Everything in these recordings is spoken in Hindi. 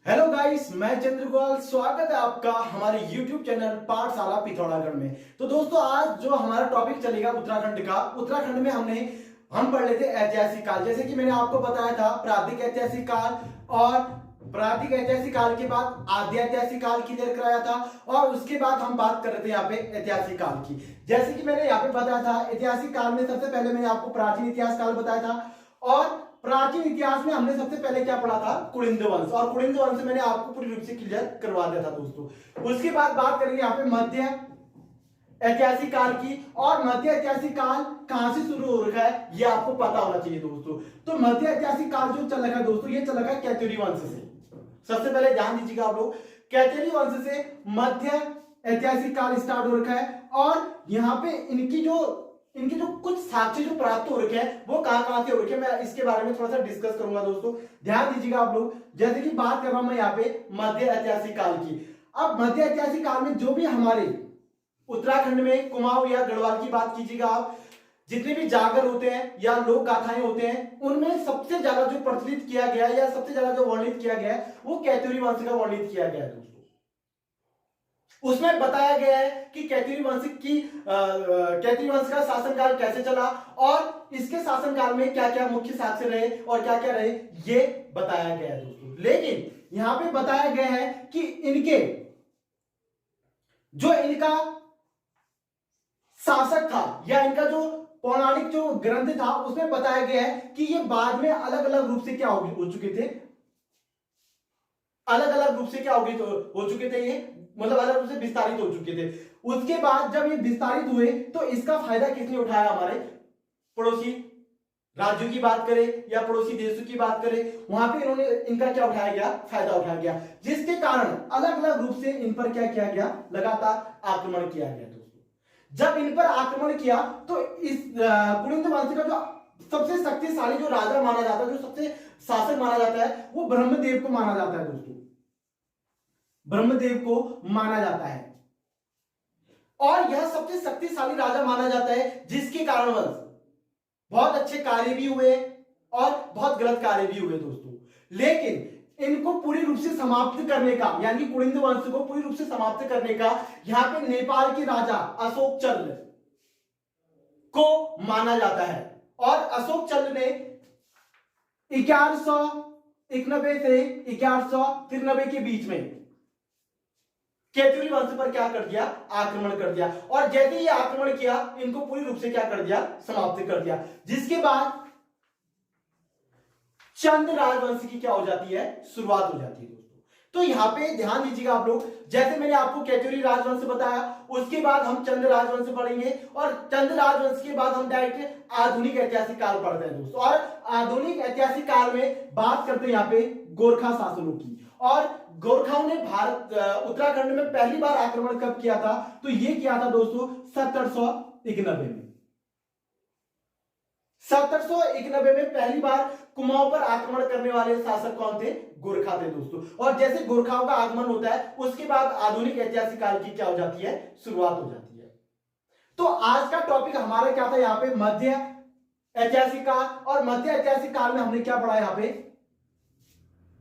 हेलो गाइस, मैं चंद्रगोपाल। स्वागत है आपका हमारे YouTube चैनल पाठशाला पिथौरागढ़ में। तो दोस्तों, आज जो हमारा टॉपिक चलेगा उत्तराखंड का। उत्तराखंड में हम पढ़ लेते ऐतिहासिक काल। जैसे कि मैंने आपको बताया था प्रारंभिक ऐतिहासिक काल, और प्रारंभिक ऐतिहासिक काल के बाद आद्य ऐतिहासिक काल क्लियर कराया था, और उसके बाद हम बात कर रहे थे यहाँ पे ऐतिहासिक काल की। जैसे कि मैंने यहाँ पे बताया था ऐतिहासिक काल में सबसे पहले मैंने आपको प्राचीन इतिहास काल बताया था, और प्राचीन इतिहास में हमने सबसे पहले क्या पढ़ा था, कुलिंद वंश। और कुलिंद वंश मैंने आपको पूरी रूप से क्लियर करवा दिया था दोस्तों। उसके बाद बात करेंगे यहाँ पे मध्य ऐतिहासिक काल की। और मध्य ऐतिहासिक काल कहां से शुरू हो रखा है ये आपको पता होना चाहिए दोस्तों। तो मध्य ऐतिहासिक काल जो चल रखा है दोस्तों, ये चल रखा है कैथुरी वंश से। सबसे पहले ध्यान दीजिएगा आप लोग, कैथुरी वंश से मध्य ऐतिहासिक काल स्टार्ट हो रखा है। और यहाँ पे इनकी जो कुछ साक्ष्य जो प्राप्त हो रखे हैं वो कहां से हो रखे हैं, मैं इसके बारे में थोड़ा सा डिस्कस करूंगा दोस्तों। ध्यान दीजिएगा आप लोग। जैसे कि बात कर रहा हूं मैं यहाँ पे मध्य ऐतिहासिक काल की। अब मध्य ऐतिहासिक काल में जो भी हमारे उत्तराखंड में कुमाऊं या गढ़वाल की बात कीजिएगा आप, जितने भी जागर होते हैं या लोक गाथाएं होते हैं, उनमें सबसे ज्यादा जो प्रचलित किया गया है या सबसे ज्यादा जो वर्णित किया गया है वो कैथुरी वंश का वर्णित किया गया है दोस्तों। उसमें बताया गया है कि कैथुरी वंश का शासनकाल कैसे चला, और इसके शासनकाल में क्या क्या मुख्य साक्ष्य रहे और क्या क्या रहे, ये बताया गया है दोस्तों। लेकिन यहां पे बताया गया है कि इनका शासक था या इनका जो पौराणिक जो ग्रंथ था उसमें बताया गया है कि ये बाद में अलग अलग रूप से क्या हो चुके थे, हो चुके थे, ये मतलब अलग रूप से विस्तारित हो चुके थे। उसके बाद जब ये विस्तारित हुए तो इसका फायदा किसने उठाया, हमारे पड़ोसी राज्यों की बात करें या पड़ोसी देशों की बात करें, वहां पे इनका क्या उठाया गया, फायदा उठाया गया, जिसके कारण अलग अलग रूप से इन पर क्या किया गया, लगातार आक्रमण किया गया दोस्तों। जब इन पर आक्रमण किया तो इस कुलिंद वंश का जो सबसे शक्तिशाली जो राजा माना जाता है, जो सबसे शासक माना जाता है, वो ब्रह्मदेव को माना जाता है दोस्तों। ब्रह्मदेव को माना जाता है, और यह सबसे शक्तिशाली राजा माना जाता है, जिसके कारणवश बहुत अच्छे कार्य भी हुए और बहुत गलत कार्य भी हुए दोस्तों। लेकिन इनको पूरी रूप से समाप्त करने का, यानी कुलिंद वंश को पूरी रूप से समाप्त करने का यहां पे नेपाल के राजा अशोक चल्ल को माना जाता है। और अशोक चल्ल ने 1191 से 1193 के बीच में कैथुरी वंश पर क्या कर दिया, आक्रमण कर दिया। और जैसे ही आक्रमण किया, इनको पूरी रूप से क्या कर दिया, समाप्त कर दिया। जिसके बाद चंद राजवंश की क्या हो जाती है, शुरुआत हो जाती है दोस्तों। तो यहां पे ध्यान दीजिएगा आप लोग, जैसे मैंने आपको कैथुरी राजवंश बताया, उसके बाद हम चंद राजवंश पढ़ेंगे, और चंद राजवंश के बाद हम डायरेक्ट आधुनिक ऐतिहासिक काल पढ़ते हैं दोस्तों। और आधुनिक ऐतिहासिक काल में बात करते हैं यहाँ पे गोरखा शासनों की। और गोरखाओं ने उत्तराखंड में पहली बार आक्रमण कब किया था, तो ये किया था दोस्तों 1791 में। 1791 में पहली बार कुमाऊं पर आक्रमण करने वाले शासक कौन थे, गोरखा थे दोस्तों। और जैसे गोरखाओं का आगमन होता है, उसके बाद आधुनिक ऐतिहासिक काल की क्या हो जाती है, शुरुआत हो जाती है। तो आज का टॉपिक हमारा क्या था, यहाँ पे मध्य ऐतिहासिक काल। और मध्य ऐतिहासिक काल में हमने क्या पढ़ा, यहाँ पे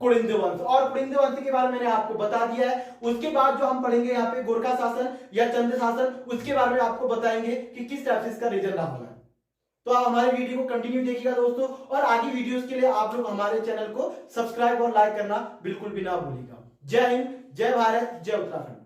कुलिंद वंश। और कुलिंद वंश के बारे में मैंने आपको बता दिया है। उसके बाद जो हम पढ़ेंगे यहाँ पे गोरखा शासन या चंद शासन, उसके बारे में आपको बताएंगे कि किस टाइप से इसका रीजन रहा होगा। तो आप हमारे वीडियो को कंटिन्यू देखिएगा दोस्तों, और आगे वीडियोस के लिए आप लोग हमारे चैनल को सब्सक्राइब और लाइक करना बिल्कुल भी ना भूलिएगा। जय हिंद, जय भारत, जय उत्तराखंड।